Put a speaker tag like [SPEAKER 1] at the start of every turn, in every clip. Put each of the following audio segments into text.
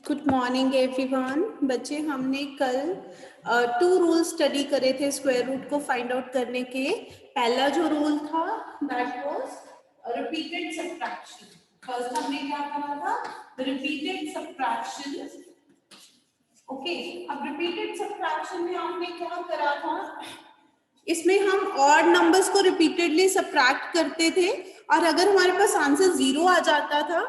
[SPEAKER 1] Good morning everyone. बच्चे, हमने कल 2 रूल स्टडी करे थे स्क्वायर रूट को फाइंड आउट करने के। पहला जो रूल था that was repeated subtraction. First हमने क्या करा था? Repeated subtraction. ओके, अब रिपीटेड सबट्रैक्शन में आपने क्या करा था? इसमें हम ऑड नंबर्स को रिपीटेडली सबट्रैक्ट करते थे और अगर हमारे पास आंसर 0 आ जाता था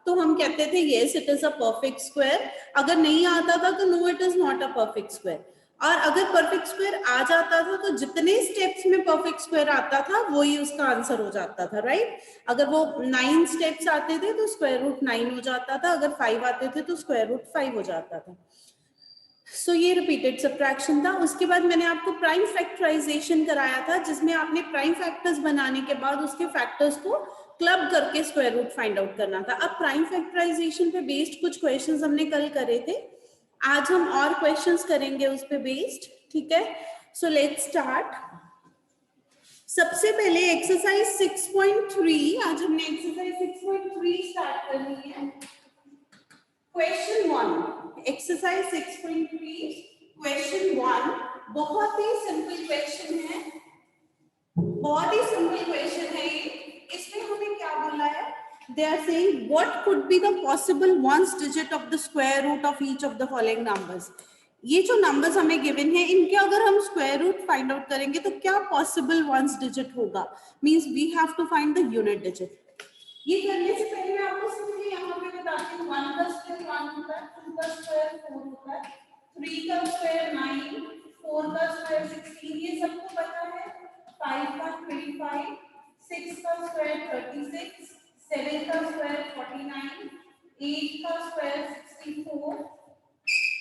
[SPEAKER 1] तो हम कहते थे yes it is a perfect square. अगर नहीं आता था तो no it is not a perfect square. और अगर परफेक्ट स्क्वायर आ जाता था तो जितने स्टेप्स में परफेक्ट स्क्वायर आता था वही उसका आंसर हो जाता था, राइट? अगर वो 9 स्टेप्स आते थे तो स्क्वायर रूट 9 हो जाता था, अगर 5 आते थे तो स्क्वायर रूट 5 हो जाता था। सो ये रिपीटेड सबट्रैक्शन था। उसके बाद मैंने आपको प्राइम फैक्टराइजेशन कराया था जिसमें आपने प्राइम फैक्टर्स बनाने के बाद उसके फैक्टर्स को क्लब करके स्क्वायर रूट फाइंड आउट करना था। अब प्राइम फैक्टराइजेशन पे बेस्ड कुछ क्वेश्चंस हमने कल करे थे, आज हम और क्वेश्चंस करेंगे उस पे बेस्ड, ठीक है? So let's start. सबसे पहले एक्सरसाइज 6.3, आज हमने एक्सरसाइज 6.3 स्टार्ट करनी है। क्वेश्चन 1, एक्सरसाइज 6.3 क्वेश्चन 1 बहुत ही सिंपल क्वेश्चन है, बहुत ही सिंपल क्वेश्चन है ये। इसमें हमें क्या बोला है? They are saying what could be the possible ones digit of the square root of each of the following numbers. ये जो नंबर्स हमें गिवन है इनके अगर हम स्क्वायर रूट फाइंड आउट करेंगे तो क्या पॉसिबल वंस डिजिट होगा? Means we have to find the unit digit. ये करने से पहले मैं आपको सिंपली यहाँ पे बताती हूँ 1 का स्क्वायर 1 होता है, 2 का स्क्वायर 4 होता है, 3 का स्क्वायर 9, 4 का स्क्वायर 16, ये सबको पता है। 5 का 25, 6 का स्क्वायर 36, 7 का स्क्वायर 49, 8 का स्क्वायर 64,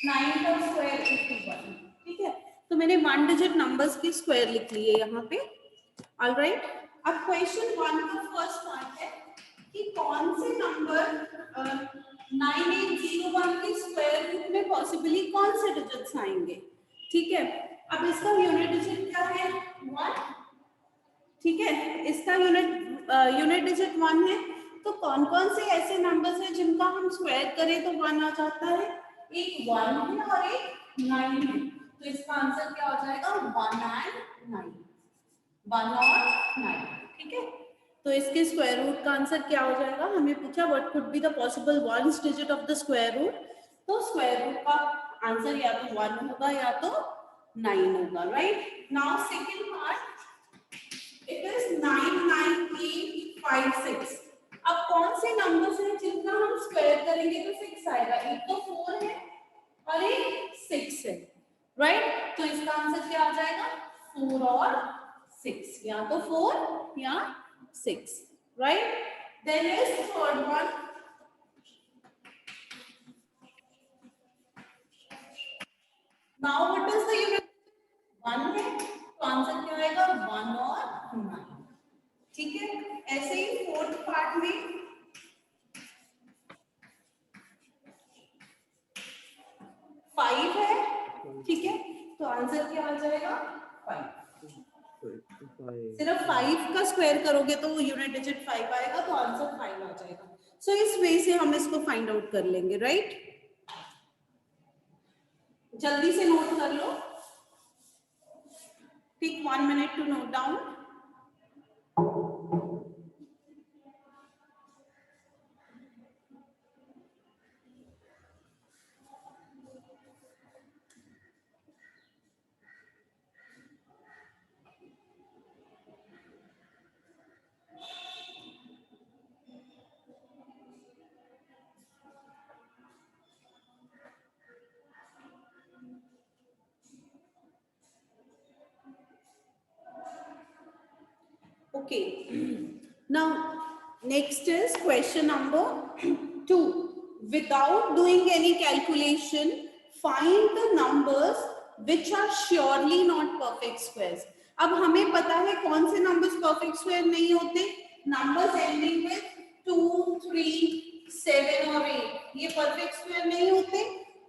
[SPEAKER 1] 9 का स्क्वायर 81। ठीक है, तो मैंने 1 डिजिट नंबर्स की स्क्वायर लिख ली है यहाँ पे। ऑलराइट, अब क्वेश्चन 1 का फर्स्ट पार्ट है कि कौन से नंबर 9801 के स्क्वायर रूट में पॉसिबली कौन से डिजिट्स आएंगे। ठीक है, अब इसका यूनिट डिजिट क्या है? 1। ठीक है, इसका यूनिट डिजिट 1 है। तो कौन कौन से ऐसे नंबर्स हैं जिनका हम स्क्वायर करें तो 1 आ जाता है? एक 1 है और एक 9 है। तो इसका आंसर क्या हो जाएगा? 1 and 9, 1 और 9। ठीक है, तो इसके स्क्वायर रूट का आंसर क्या हो जाएगा? हमें पूछा what could be the possible ones digit of the square root, तो स्क्वायर रूट का आंसर या तो 1 होगा या तो 9 होगा, right? Now second part, it is 99856। अब कौन से नंबर्स हैं जिनका हम स्क्वायर करेंगे तो 6 आएगा? एक तो 4 है और एक 6 है, राइट? तो इसका आंसर क्या आ जाएगा? 4 और 6, या तो 4 या 6, right? Then is third one. Now what is the unit? 1 है, तो आंसर क्या आएगा? 1 और 9। ठीक है, ऐसे ही फोर्थ पार्ट में 5 है। ठीक है, तो आंसर क्या आ जाएगा? 5। सिर्फ 5 का स्क्वायर करोगे तो यूनिट डिजिट 5 आएगा, तो आंसर 5 आ जाएगा। सो इस वे से हम इसको फाइंड आउट कर लेंगे, राइट? जल्दी से नोट कर लो, take 1 minute to note down. Okay, now next is question number 2. Without doing any calculation, find the numbers which are surely not perfect squares. अब हमें पता है कौन से numbers perfect square नहीं होते। Numbers ending with 2, 3, 7 और 8 ये perfect square नहीं होते।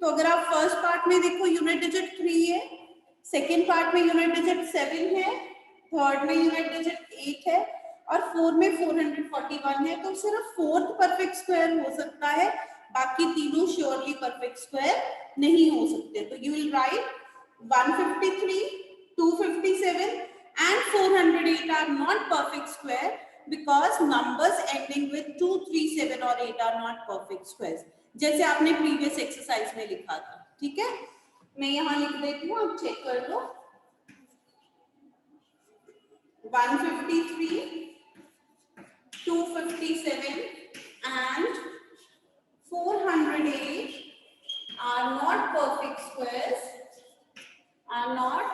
[SPEAKER 1] तो अगर आप फर्स्ट पार्ट में देखो यूनिट डिजिट 3 है, सेकेंड पार्ट में यूनिट डिजिट 7 है, थर्ड में यूनिट डिजिट 8 है और फोर्थ में 441 है। तो सिर्फ फोर्थ परफेक्ट स्क्वायर हो सकता है बाकी तीनों श्योरली परफेक्ट स्क्वायर नहीं हो सकते। तो you will write 153, 257 and 408 are not perfect square because numbers ending with 2, 3, 7 और 8 are not perfect squares, जैसे आपने प्रीवियस एक्सरसाइज में लिखा था। ठीक है, मैं यहाँ लिख देती हूँ, आप चेक कर लो। 153, 257 and 408 are not perfect squares, are not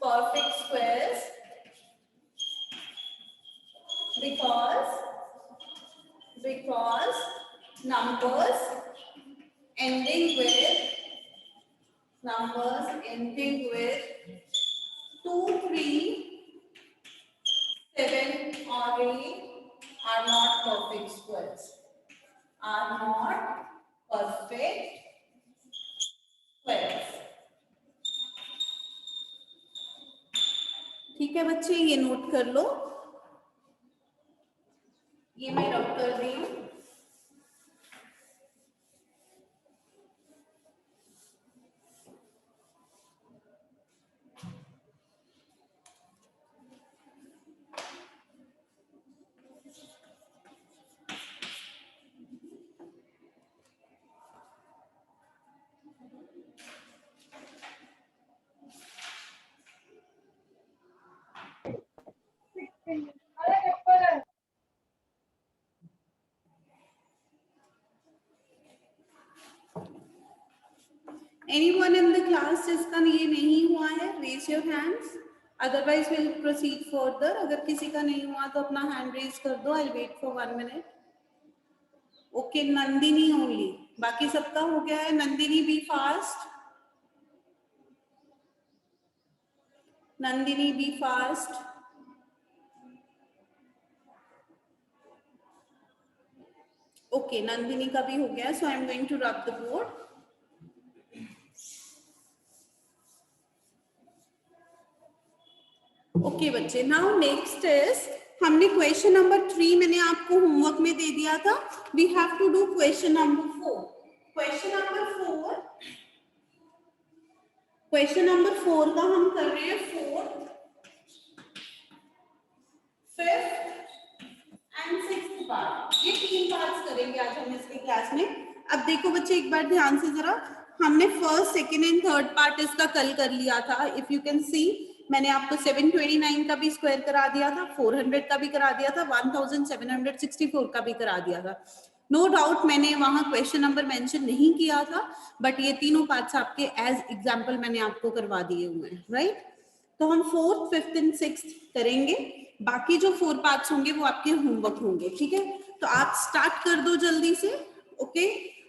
[SPEAKER 1] perfect squares because numbers ending with 2, 3, 7 or 8 are not perfect squares, are not perfect squares। ठीक है बच्चे, ये नोट कर लो, ये मैं रब कर दी हूँ। Anyone in the class जिसका ये नहीं हुआ है, raise your hands. Otherwise we'll proceed further. अगर किसी का नहीं हुआ तो अपना hand raise कर दो. I'll wait for 1 minute. Okay, Nandini only. बाकी सबका हो गया है. Nandini be fast. Nandini be fast. Okay, Nandini का भी हो गया. So I'm going to rub the board. Okay बच्चे, नाउ नेक्स्ट इज, हमने क्वेश्चन नंबर 3 मैंने आपको होमवर्क में दे दिया था। We have to do question number 4। Question number 4 का हम कर रहे हैं 4th, 5th and 6th part. ये 3 पार्ट्स करेंगे आज हम इसके क्लास में। अब देखो बच्चे, एक बार ध्यान से जरा, हमने first, second and third part इसका कल कर लिया था। इफ यू कैन सी, मैंने आपको 729 का भी स्क्वायर करा दिया था, 400 का भी करा दिया था, 1764 का भी करा दिया था। नो डाउट मैंने वहां क्वेश्चन नंबर मेंशन नहीं किया था, बट ये तीनों पार्ट्स आपके एज एग्जांपल मैंने आपको करवा दिए हुए हैं, राइट। तो हम 4th, 5th एंड 6th करेंगे। बाकी जो 4 पार्ट्स होंगे वो आपके होमवर्क होंगे, ठीक है। तो आप स्टार्ट कर दो जल्दी से, ओके।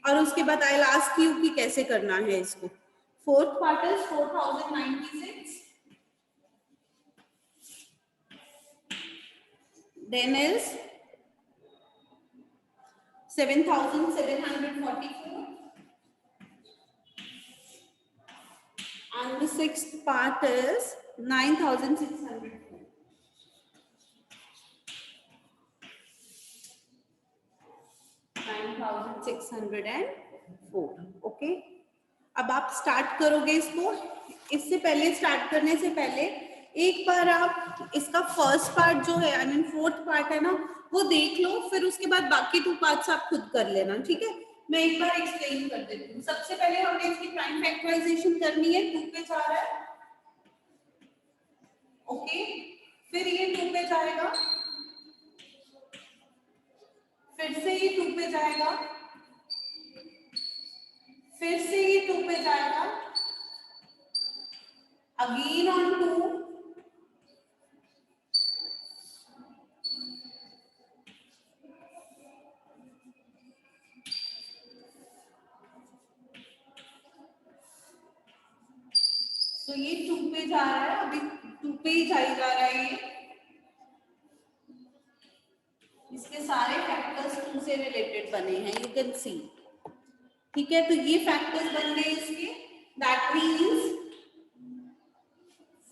[SPEAKER 1] और उसके बाद आई विल आस्क यू कि कैसे करना है इसको। 4th part is 4096, then is 7744, and the 6th part is 9604. 9604, okay. अब आप स्टार्ट करोगे इसको। इससे पहले, स्टार्ट करने से पहले एक बार आप इसका फर्स्ट पार्ट जो है, आई मीन 4th पार्ट है ना, वो देख लो, फिर उसके बाद बाकी 2 पार्ट्स आप खुद कर लेना, ठीक है। मैं एक बार एक्सप्लेन कर देती हूँ। सबसे पहले हमने इसकी प्राइम फैक्टराइजेशन करनी है। 2 पे जा रहा है, ओके। फिर ये 2 पे जाएगा, फिर से ये 2 पे जाएगा, फिर से ये 2 पे जाएगा, अगेन ऑन 2, तो ये 2 पे जा रहा है, अभी 2 पे ही जा रहा है ये। इसके सारे फैक्टर्स 2 से रिलेटेड बने हैं, यू कैन सी, ठीक है। तो ये फैक्टर्स बन गए इसके, दैट मींस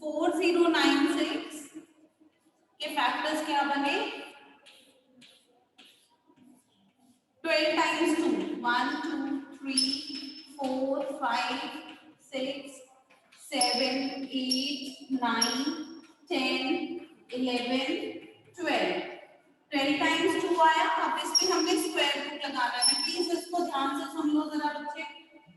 [SPEAKER 1] 4096 के फैक्टर्स क्या बने, 12 times 2, 1 2 3 4 5 6 7 8 9 10 11 12 12 टाइम्स 2 आया। अब इस पे हमने स्क्वायर रूट लगाना है, प्लीज इसको ध्यान से सुन लो जरा बच्चे।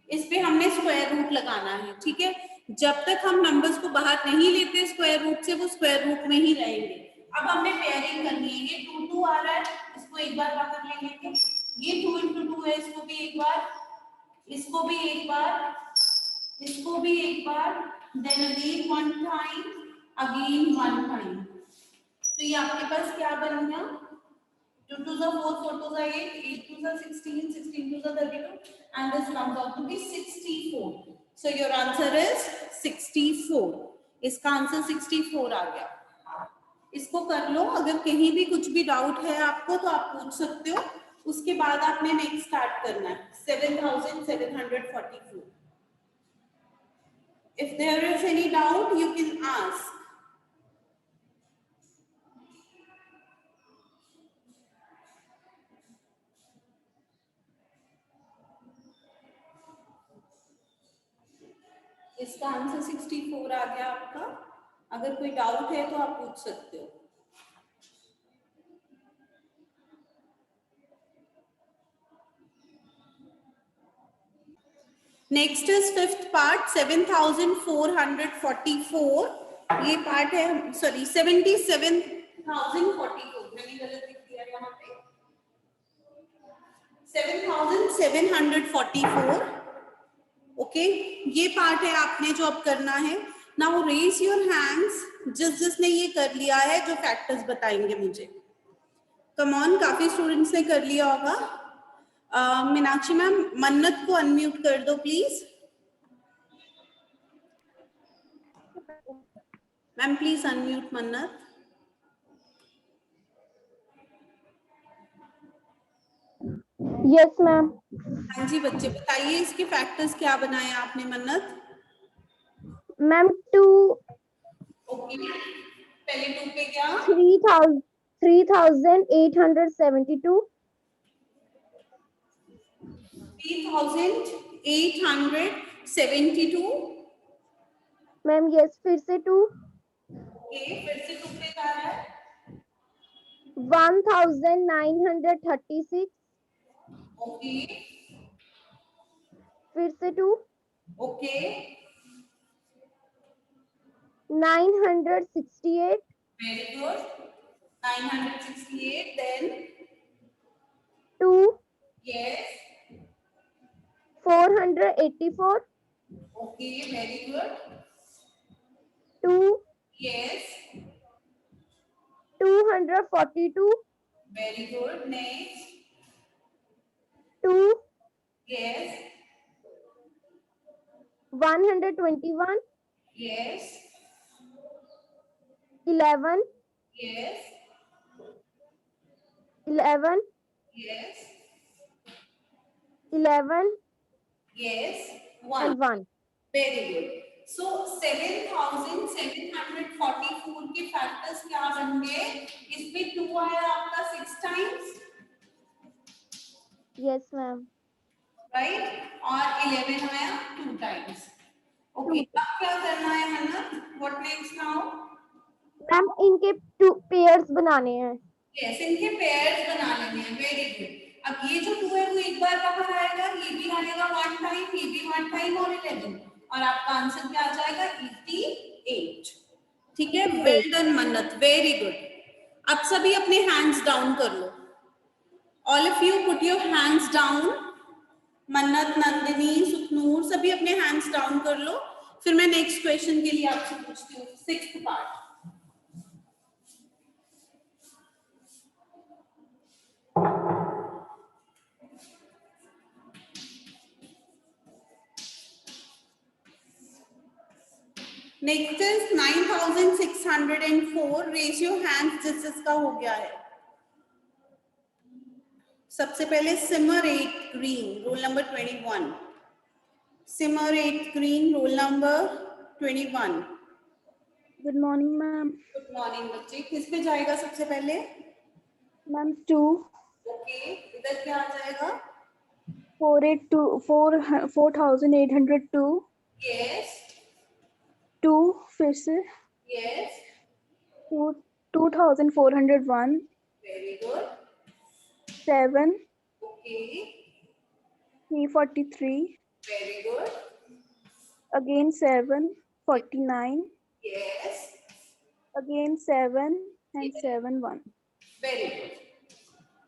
[SPEAKER 1] इस पे हमने स्क्वायर रूट लगाना है, ठीक है। जब तक हम नंबर्स को बाहर नहीं लेते स्क्वायर रूट से, वो स्क्वायर रूट में ही रहेंगे। अब हमने पेयरिंग करनी है। ये 2 2 आ रहा है, इसको एक बार बाहर ले लेंगे। ये 2 into 2 है, इसको भी एक बार, इसको भी एक बार, इसको भी एक बार, then again one time, again one time. तो ये आपके पास क्या बन गया? 2 2 4 4 2 8 8 2 16 16 2 32 and this comes out to be 64. So your answer is 64. इसका आंसर 64 आ गया। इसको कर लो, अगर कहीं भी कुछ भी डाउट है आपको तो आप पूछ सकते हो। उसके बाद आपने नेक्स्ट स्टार्ट करना है 7744। If there is any doubt you can ask. इसका आंसर 64 आ गया आपका। अगर कोई डाउट है तो आप पूछ सकते हो। Next is fifth part 7444। ये पार्ट है, सॉरी 77,044, मैंने गलत लिख दिया यहाँ पे, 7744। ओके, ये पार्ट है आपने जो अब करना है। नाउ रेज योर हैंड्स जिसने ये कर लिया है, जो फैक्टर्स बताएंगे मुझे। कम ऑन, काफी स्टूडेंट्स ने कर लिया होगा। मीनाक्षी मैम, मन्नत को अनम्यूट कर दो प्लीज। मैम प्लीज अनम्यूट मन्नत।
[SPEAKER 2] Yes ma'am.
[SPEAKER 1] हाँ जी बच्चे, बताइए इसके फैक्टर्स क्या बनाए आपने मन्नत?
[SPEAKER 2] मैम 2।
[SPEAKER 1] ओके, पहले 2 पे क्या?
[SPEAKER 2] 3872।
[SPEAKER 1] 3872।
[SPEAKER 2] मैम यस, फिर से 2।
[SPEAKER 1] ओके, फिर से 2 पे क्या है?
[SPEAKER 2] 1936।
[SPEAKER 1] ओके,
[SPEAKER 2] फिर से 2।
[SPEAKER 1] Okay,
[SPEAKER 2] 968।
[SPEAKER 1] Very good, 968, then
[SPEAKER 2] 2।
[SPEAKER 1] Yes,
[SPEAKER 2] 484।
[SPEAKER 1] Okay, very good,
[SPEAKER 2] 2।
[SPEAKER 1] Yes,
[SPEAKER 2] 242।
[SPEAKER 1] Very good, next,
[SPEAKER 2] 2।
[SPEAKER 1] Yes,
[SPEAKER 2] 121।
[SPEAKER 1] Yes,
[SPEAKER 2] 11।
[SPEAKER 1] Yes,
[SPEAKER 2] 11।
[SPEAKER 1] yes,
[SPEAKER 2] 11
[SPEAKER 1] yes,
[SPEAKER 2] and
[SPEAKER 1] 1.
[SPEAKER 2] 1।
[SPEAKER 1] Very good. So 7744 के फैक्टर्स क्या बन गए? इसमें 2 आया आपका 6 टाइम्स,
[SPEAKER 2] यस मैम।
[SPEAKER 1] राइट, और 11 आया 2 टाइम्स। ओके, अब क्या करना है मन्नत? What next now?
[SPEAKER 2] मैम इनके 2 पेयर्स बनाने हैं।
[SPEAKER 1] यस, इनके पेयर्स बना लेने हैं। Very good. अब ये जो 2 है वो एक बार बाहर आएगा, ये भी आएगा 1 टाइम, ये भी 1 टाइम और 11, और आपका आंसर क्या आ जाएगा? 88। ठीक है, well done Mannat, very good. अब सभी अपने हैंड्स डाउन कर लो। All of you put your hands down. Mannat, Nandini, सुखनूर, सभी अपने हैंड्स डाउन कर लो। फिर मैं नेक्स्ट क्वेश्चन के लिए आपसे पूछती हूँ, 6th part. Next is 9604। Raise your hands जिसका हो गया है। सबसे पहले Simar 8 green, roll number 21। Simar 8 green, roll number 21।
[SPEAKER 2] Good morning ma'am.
[SPEAKER 1] Good morning बच्चे। किस पे जाएगा सबसे पहले?
[SPEAKER 2] मैम 2।
[SPEAKER 1] ओके, इधर क्या आ जाएगा?
[SPEAKER 2] 4802
[SPEAKER 1] यस
[SPEAKER 2] 2 फिर से
[SPEAKER 1] yes
[SPEAKER 2] 2401
[SPEAKER 1] very good
[SPEAKER 2] 7
[SPEAKER 1] okay
[SPEAKER 2] 343
[SPEAKER 1] very good
[SPEAKER 2] again 7 49
[SPEAKER 1] yes
[SPEAKER 2] again 7 and 7 1.
[SPEAKER 1] Very good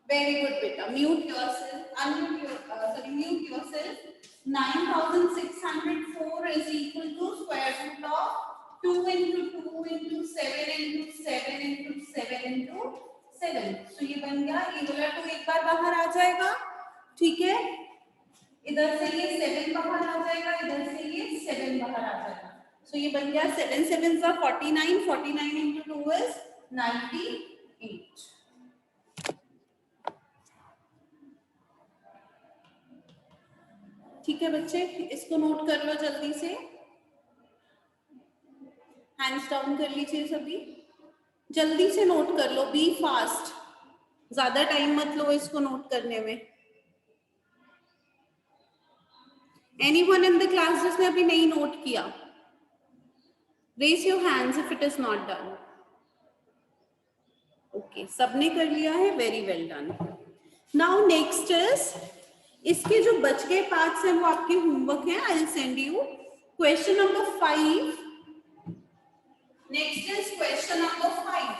[SPEAKER 1] very good बेटा. Mute yourself, unmute your sorry, mute yourself. 9604 is equal to square root of 2 into 2 into 7 into 7 into 7 into 7. So ये बन गया, ये वाला 2 एक बार बाहर आ जाएगा. ठीक है, इधर से ये 7 बाहर आ जाएगा, इधर से ये 7 बाहर आ जाएगा. So ये बन गया 7 7s are 49. 49 into 2 is 98. ठीक है बच्चे, इसको नोट कर लो जल्दी से. हैंड्स डाउन कर लीजिए सभी, जल्दी से नोट कर लो. बी फास्ट, ज्यादा टाइम मत लो इसको नोट करने में. एनीवन इन द क्लास जिसने अभी नहीं नोट किया? Raise your hands if it is not done. Okay, सबने कर लिया है, very well done. Now next is, इसके जो बच गए पार्ट्स हैं वो आपके होमवर्क हैं. I will send you question number 5. Next is question number 5.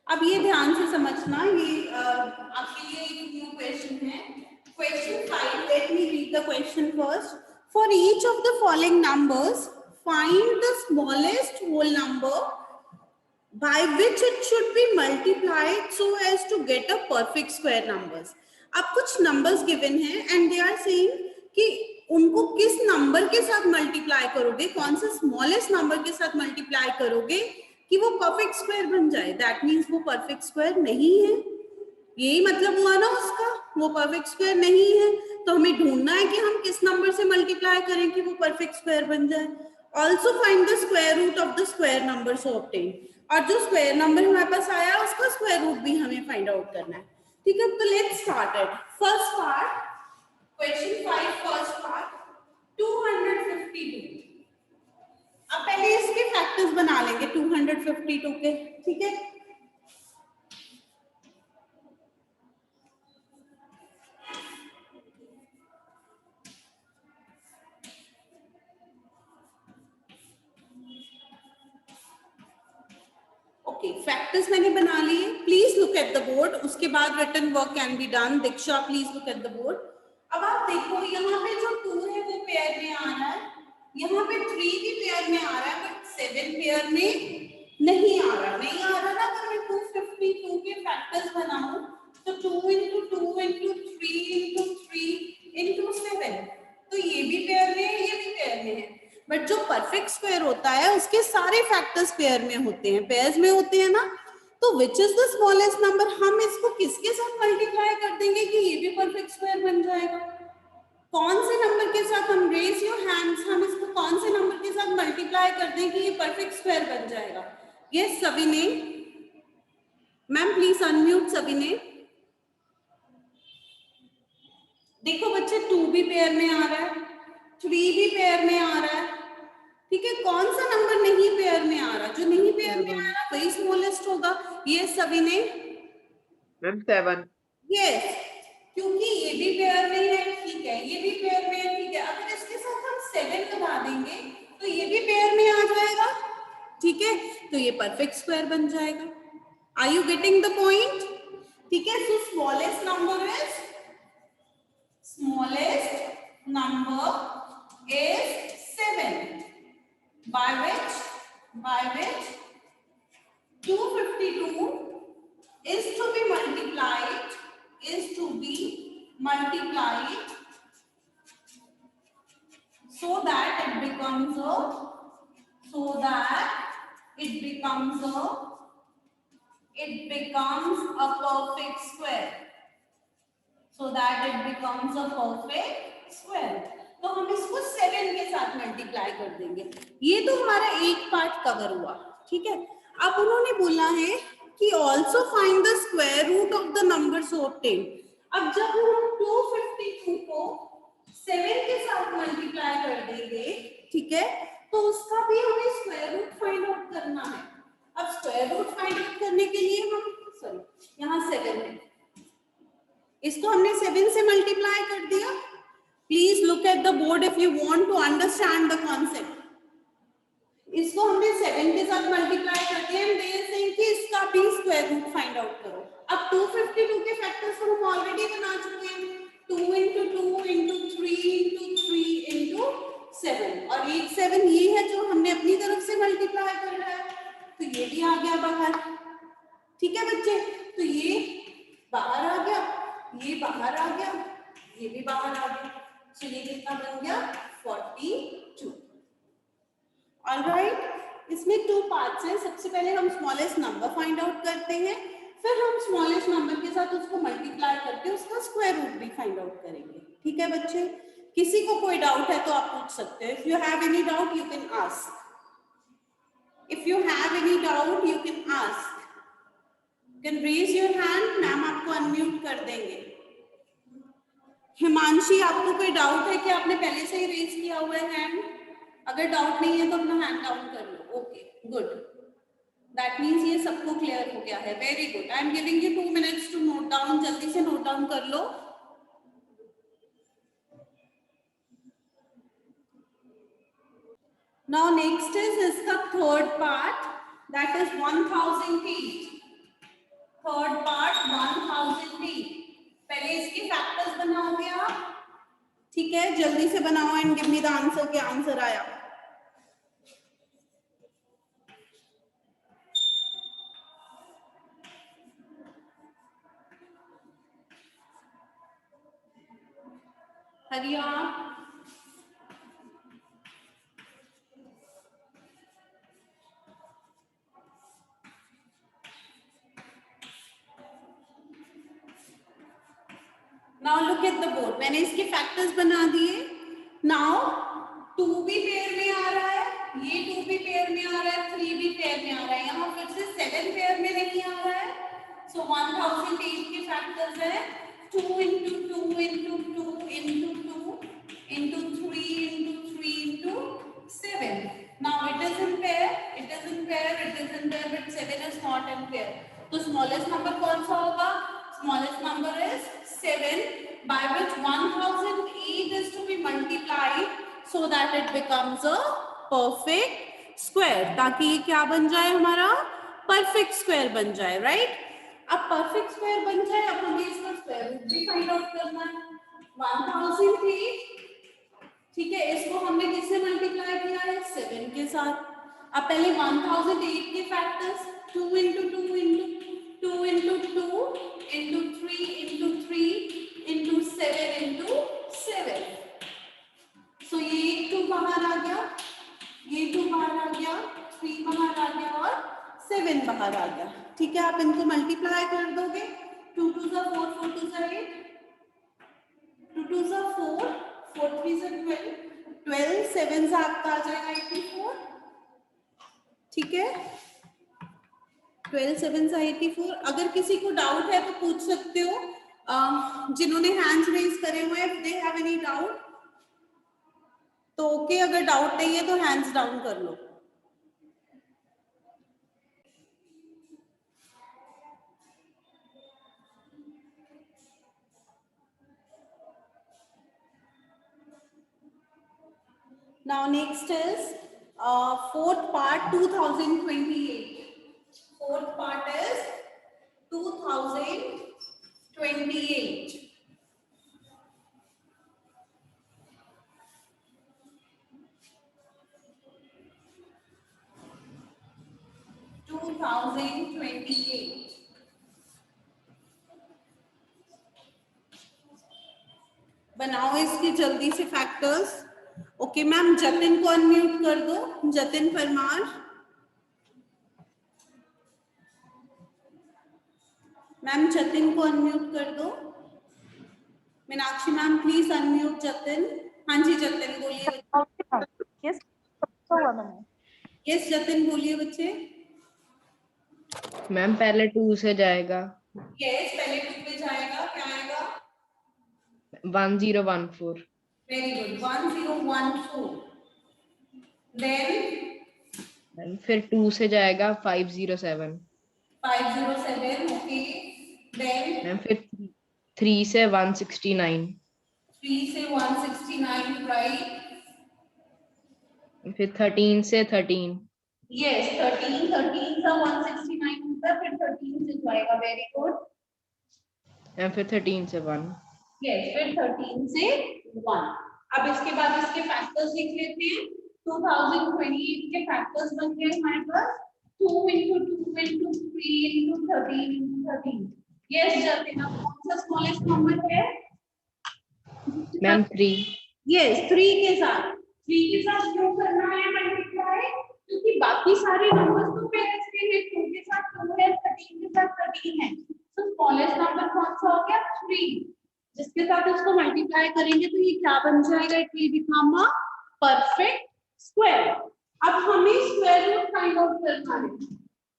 [SPEAKER 1] अब ये ध्यान से समझना, ये आपके लिए एक न्यू क्वेश्चन है. Question 5, let me read the question first. For each of the following numbers find the smallest whole number by which it should be multiplied so as to get a perfect square numbers. अब कुछ numbers given हैं and they are saying कि उनको किस number के साथ multiply करोगे, कौन से smallest number के साथ multiply करोगे कि वो perfect square बन जाए. That means वो perfect square नहीं है. यही मतलब हुआ ना उसका, वो perfect square नहीं है. तो हमें ढूंढना है कि हम किस number से multiply करें कि वो perfect square बन जाए. Also find the square root of the square number so obtained. और जो स्क्वायर नंबर हमारे पास आया उसका स्क्वायर रूट भी हमें फाइंड आउट करना है. ठीक है, तो let's start it. First part, question 5, first part 252. अब पहले इसके फैक्टर्स बना लेंगे 252 के. ठीक है, ओके, फैक्टर्स मैंने बना लिए. Please look at the board, उसके बाद written work can be done. Diksha please look at the board. अब आप देखो यहाँ पे जो 2 है वो पेयर में आ रहा है, यहाँ पे 3 भी पेयर में आ रहा है, बट 7 पेयर में नहीं आ रहा. नहीं आ रहा ना, तो मैं 252 के फैक्टर्स बनाऊं तो 2 into 2 into 3 into 3 into 7. तो ये भी पेयर में है, ये भी पेयर में है. बट जो परफेक्ट स्क्वायर होता है उसके सारे फैक्टर्स पेयर में होते हैं, पेयर्स में होते हैं ना. तो which is the smallest number, हम इसको किसके साथ मल्टीप्लाई कर देंगे कि ये भी परफेक्ट स्क्वायर बन जाएगा? कौन से नंबर के साथ, हम रेज योर हैंड्स, हम इसको कौन से नंबर के साथ मल्टीप्लाई कर दें कि ये परफेक्ट स्क्वायर बन जाएगा? यस सभी ने, मैम प्लीज अनम्यूट सभी ने. देखो बच्चे 2 भी पेयर में आ रहा है, 3 भी पेयर में आ रहा है. ठीक है, कौन सा नंबर नहीं पेयर में आ रहा? जो नहीं पेयर में आ रहा वही स्मॉलेस्ट होगा. ये सभी ने,
[SPEAKER 3] मैम 7.
[SPEAKER 1] यस, क्योंकि ये भी पेयर में है. ठीक है, ये भी पेयर में है. ठीक है, अगर इसके साथ हम 7 लगा देंगे तो ये भी पेयर में आ जाएगा. ठीक है, तो ये परफेक्ट स्क्वायर बन जाएगा. Are you getting the point? ठीक है, so smallest number is, smallest number is 7, by which 252 is to be multiplied so that it becomes a perfect square. So that it becomes a perfect square. तो हम इसको 7 के साथ multiply कर देंगे। ये तो हमारा एक पार्ट कवर हुआ, ठीक है। अब उन्होंने बोला है कि also find the square root of the number so obtain. अब जब हम 252 को 7 के साथ मल्टीप्लाई कर देंगे, ठीक है, तो उसका भी हमें स्क्वायर रूट फाइंड आउट करना है। अब स्क्वायर रूट फाइंड आउट करने के लिए हम यहाँ 7 है, इसको हमने 7 से मल्टीप्लाई कर दिया। Please look at the board if you want to understand the concept. इसको हमने 7 के साथ मल्टीप्लाई कर दिया एंड दे आर सेइंग कि इसका भी स्क्वायर रूट फाइंड आउट करो। अब 252 के फैक्टर्स हम ऑलरेडी बना चुके हैं, 2 into 2 into 3 into 3 into 7, और 1 7 ये है जो हमने अपनी तरफ से मल्टीप्लाई कर रहा है, तो ये भी आ गया बाहर। ठीक है बच्चे, तो ये बाहर आ गया, ये बाहर आ गया, ये भी बाहर आ गया। चलिए कितना बन गया 42। ऑलराइट, इसमें 2 पार्ट्स हैं। सबसे पहले हम स्मॉलेस्ट नंबर फाइंड आउट करते हैं, फिर हम स्मॉलेस्ट नंबर के साथ उसको मल्टीप्लाई करके उसका स्क्वायर रूट भी फाइंड आउट करेंगे। ठीक है बच्चे, किसी को कोई डाउट है तो आप पूछ सकते हैं। If you have any doubt you can ask, if you have any doubt you can ask, can raise your hand, ma'am आपको अनम्यूट कर देंगे। हिमांशी, आपको कोई डाउट है कि आपने पहले से ही रेज किया हुआ है हैंड? अगर डाउट नहीं है तो अपना हैंड डाउन कर लो। ओके गुड, दैट मीन्स ये सबको क्लियर हो गया है। Very good, I am giving you 2 minutes to note down. जल्दी से नोट डाउन कर लो। नाउ नेक्स्ट इज इसका third part, that is 1000 feet। Third part 1000 feet। पहले इसके फैक्टर्स बनाओगे आप, ठीक है, जल्दी से बनाओ and give me the answer. क्या आंसर आया? हरिया, now look at the board. मैंने इसके फैक्टर्स बना दिए। नाउ 2 भी पेयर में आ रहा है, ये 2 भी पेयर में आ रहा है, 3 भी पेयर में आ रहा है, यहाँ फिर से 7 पेयर में नहीं आ रहा है। सो 1008 के फैक्टर्स है 2 into 2 into 2 into 2 into 3 into 3 into 7. Now it is in pair, it is in pair, it is in pair, but 7 is not in pair. तो smallest number कौन सा होगा? Smallest number is 7, by which 1008 is to be multiplied so that it becomes a perfect square, ताकि ये क्या बन जाए हमारा perfect square बन जाए, right? अब perfect square बन जाए, अब हमें इसका square root भी find out करना है। 1008, ठीक है, इसको हमने किससे मल्टीप्लाई किया है? 7 के साथ। अब पहले 1008 के factors 2 into 2 into 2 into 2 into 3 into 3 into 7 into 7। सो ये 2 बाहर आ गया, ये 2 बाहर आ गया, 3 बाहर आ गया और 7 बाहर आ गया। ठीक है, आप इनको मल्टीप्लाई कर दोगे। 2 2 4 4 2 8, 2 2 4 4 3 12, 12 7 से आपका आ जाएगा 84। ठीक है, 12 7 से 84। अगर किसी को डाउट है तो पूछ सकते हो, जिन्होंने हैंड्स रेज करे हुए हैं, दे हैव एनी डाउट तो ओके, अगर डाउट नहीं है तो हैंड्स डाउन कर लो। Now next is fourth part 2028. Fourth part is 2028. बनाओ इसके जल्दी से फैक्टर्स। ओके मैम, जतिन को अनम्यूट कर दो, जतिन परमार। मैम जतिन को अनम्यूट कर दो। Meenakshi ma'am please unmute Jatin. हाँ जी जतिन बोलिए।
[SPEAKER 2] यस हुआ मैंने।
[SPEAKER 1] यस जतिन बोलिए बच्चे।
[SPEAKER 4] मैम पहले 2 से जाएगा।
[SPEAKER 1] यस पहले 2 पे जाएगा, क्या आएगा?
[SPEAKER 4] 1014।
[SPEAKER 1] Very good, 1014। देन
[SPEAKER 4] मैम फिर 2 से जाएगा 507।
[SPEAKER 1] 507, ओके। देन
[SPEAKER 4] मैम फिर 3 से 169।
[SPEAKER 1] 3 से 169, राइट।
[SPEAKER 4] फिर 13 से 13।
[SPEAKER 1] यस 13 का 169 होता है, फिर 13 से जाएगा, वेरी गुड।
[SPEAKER 4] मैम फिर 13 से 1।
[SPEAKER 1] यस फिर 13 से 1। अब इसके बाद इसके फैक्टर्स लिख लेते हैं। 2028 के फैक्टर्स बन गए हमारे पास 2 into 2 into 3 into 13 into 13। Yes Jatin, अब कौन सा स्मॉलेस्ट नंबर है?
[SPEAKER 4] मैम 3।
[SPEAKER 1] यस 3 के साथ। 3 के साथ क्यों करना है मल्टीप्लाई? क्योंकि बाकी सारे नंबर्स तो पेयर्स के हैं। 2 के साथ 2 है, 13 के साथ 13 है, तो स्मॉलेस्ट नंबर कौन सा हो गया? 3। जिसके साथ इसको मल्टीप्लाई करेंगे तो ये क्या बन जाएगा? It will become a perfect square. अब हमें स्क्वायर रूट फाइंड आउट करना है।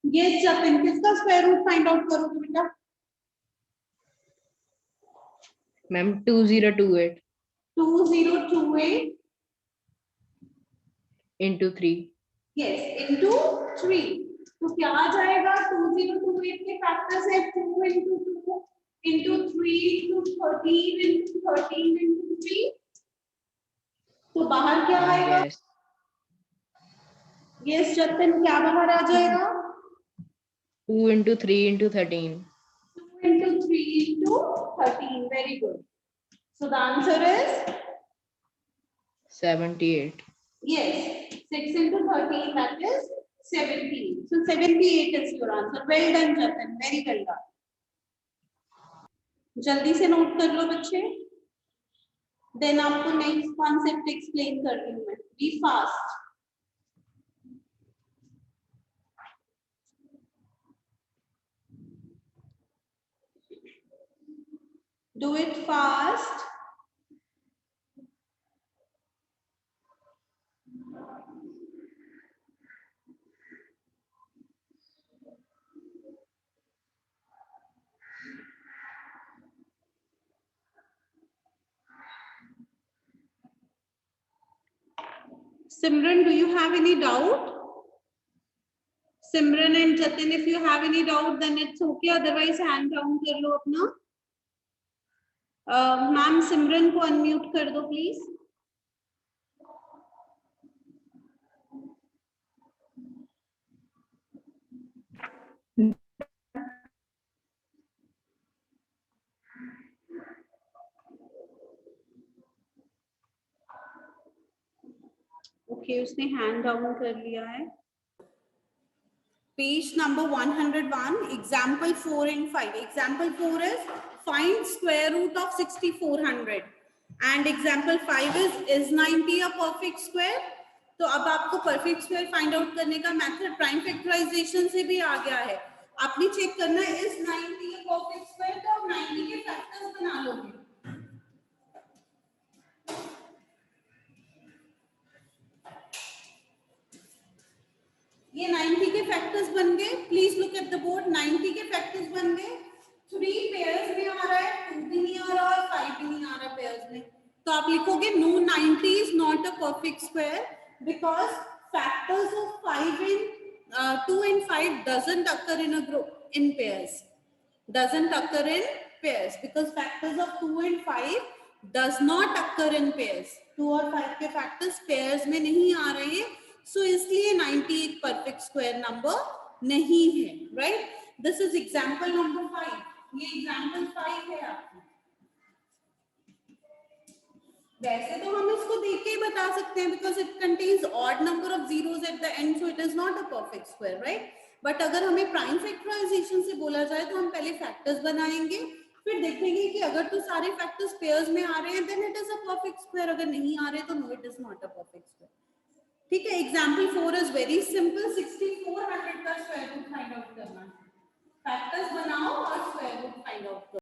[SPEAKER 1] यस जतिन, किसका स्क्वायर रूट फाइंड आउट करोगे बेटा?
[SPEAKER 4] Ma'am 2028
[SPEAKER 1] 2028
[SPEAKER 4] into 3।
[SPEAKER 1] Yes into 3। तो क्या आ जाएगा? 2028 के फैक्टर्स है 2 into 2 into 3 into 13 into 13 into 3। तो बाहर क्या आएगा?
[SPEAKER 4] यस
[SPEAKER 1] यस जतिन, क्या बाहर आ जाएगा?
[SPEAKER 4] 2 into 3 into 13।
[SPEAKER 1] 2 into 3 into 13, very good. So the answer is
[SPEAKER 4] 78।
[SPEAKER 1] yes, 6 into 13, that is 17. So 78 is your answer. Well done Jatin, very well done. जल्दी से note कर लो बच्चे, देन आपको नेक्स्ट कॉन्सेप्ट एक्सप्लेन कर रही हूँ मैं। Be fast. Do it fast. Simran, do you have any doubt? Simran and Jatin, if you have any doubt, then it's okay. Otherwise, hand down कर लो अपना। मैम सिमरन को अनम्यूट कर दो प्लीज। ओके उसने हैंड डाउन कर लिया है। Page number 101, example 4 and 5. Example 4 is find square root of 6400 and example 5 is 90 a perfect square? तो अब आपको perfect square find out करने का method prime factorization से भी आ गया है। आपने चेक करना है is 90 a perfect square, तो आप 90 के फैक्टर्स बना लोगे। ये 90 के फैक्टर्स बन गए। Please look at the board. 90 के फैक्टर्स बन गए। 3 पेयर्स में आ रहा है, 2 भी नहीं आ रहा और 5 भी नहीं आ रहा पेयर्स में। तो आप लिखोगे no 90 is not a perfect square because factors of 5 and 2 and 5 doesn't occur in a group in pairs. Doesn't occur in pairs because factors of 2 and 5 does not occur in pairs. 2 और 5 के factors pairs में नहीं आ रहे हैं, सो इसलिए 90 एक perfect square number नहीं है, right? This is example number 5। ये एग्जांपल 5 है आपका। वैसे तो हम इसको देख के ही बता सकते हैं because it contains odd number of zeros at the end, so it is not a perfect square, right? But अगर हमें प्राइम फैक्टराइजेशन से बोला जाए तो हम पहले फैक्टर्स बनाएंगे, फिर देखेंगे कि अगर तो सारे फैक्टर्स पेयर्स में आ रहे हैं then it is a perfect square, अगर नहीं आ रहे तो no it is not a perfect square. ठीक है, एग्जाम्पल 4 इज वेरी सिंपल। 6400 का स्क्वायर रूट फाइंड आउट करना है। फैक्टर्स बनाओ और स्क्वायर रूट फाइंड आउट करो।